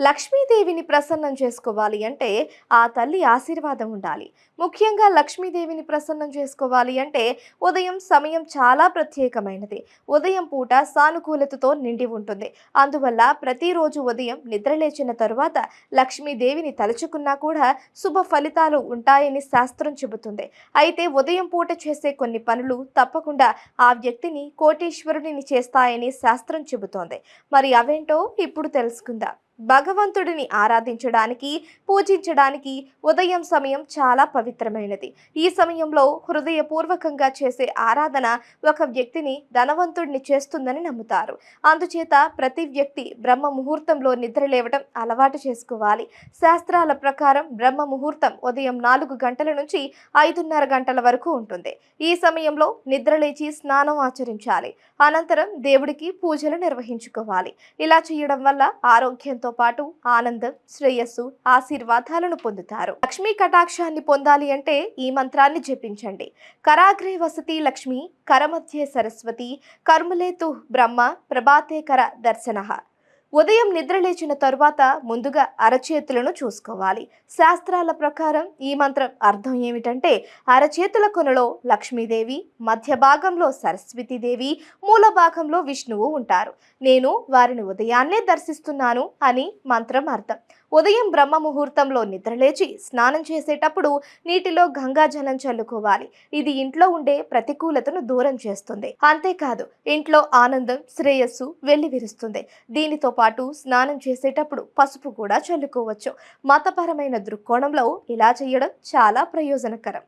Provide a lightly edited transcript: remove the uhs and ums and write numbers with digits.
లక్ష్మీదేవిని ప్రసన్నం చేసుకోవాలి అంటే ఆ తల్లి ఆశీర్వాదం ఉండాలి. ముఖ్యంగా లక్ష్మీదేవిని ప్రసన్నం చేసుకోవాలి అంటే ఉదయం సమయం చాలా ప్రత్యేకమైనది. ఉదయం పూట సానుకూలతతో నిండి ఉంటుంది. అందువల్ల ప్రతిరోజు ఉదయం నిద్రలేచిన తరువాత లక్ష్మీదేవిని తలుచుకున్నా కూడా శుభ ఫలితాలు ఉంటాయని శాస్త్రం చెబుతుంది. అయితే ఉదయం పూట చేసే కొన్ని పనులు తప్పకుండా ఆ వ్యక్తిని కోటీశ్వరుడిని చేస్తాయని శాస్త్రం చెబుతోంది. మరి అవేంటో ఇప్పుడు తెలుసుకుందాం. భగవంతుడిని ఆరాధించడానికి, పూజించడానికి ఉదయం సమయం చాలా పవిత్రమైనది. ఈ సమయంలో హృదయపూర్వకంగా చేసే ఆరాధన ఒక వ్యక్తిని ధనవంతుడిని చేస్తుందని నమ్ముతారు. అందుచేత ప్రతి వ్యక్తి బ్రహ్మ ముహూర్తంలో నిద్రలేవడం అలవాటు చేసుకోవాలి. శాస్త్రాల ప్రకారం బ్రహ్మ ముహూర్తం ఉదయం 4 గంటల నుంచి 5:30 గంటల వరకు ఉంటుంది. ఈ సమయంలో నిద్రలేచి స్నానం ఆచరించాలి. అనంతరం దేవుడికి పూజలు నిర్వహించుకోవాలి. ఇలా చేయడం వల్ల ఆరోగ్యంతో పాటు ఆనందం, శ్రేయస్సు, ఆశీర్వాదాలను పొందుతారు. లక్ష్మీ కటాక్షాన్ని పొందాలి అంటే ఈ మంత్రాన్ని జపించండి. కరాగ్రే వసతి లక్ష్మి, కరమధ్యే సరస్వతి, కర్మలేతు బ్రహ్మ, ప్రభాతే కర దర్శనః. ఉదయం నిద్రలేచిన తరువాత ముందుగా అరచేతులను చూసుకోవాలి. శాస్త్రాల ప్రకారం ఈ మంత్రం అర్థం ఏమిటంటే అరచేతుల కొనలో లక్ష్మీదేవి, మధ్య భాగంలో సరస్వతీదేవి, మూల భాగంలో విష్ణువు ఉంటారు. నేను వారిని ఉదయాన్నే దర్శిస్తున్నాను అని మంత్రం అర్థం. ఉదయం బ్రహ్మ ముహూర్తంలో నిద్రలేచి స్నానం చేసేటప్పుడు నీటిలో గంగాజలం చల్లుకోవాలి. ఇది ఇంట్లో ఉండే ప్రతికూలతను దూరం చేస్తుంది. అంతేకాదు ఇంట్లో ఆనందం, శ్రేయస్సు వెల్లివిరుస్తుంది. దీనితో పాటు స్నానం చేసేటప్పుడు పసుపు కూడా చల్లుకోవచ్చు. మతపరమైన దృక్కోణంలో ఇలా చేయడం చాలా ప్రయోజనకరం.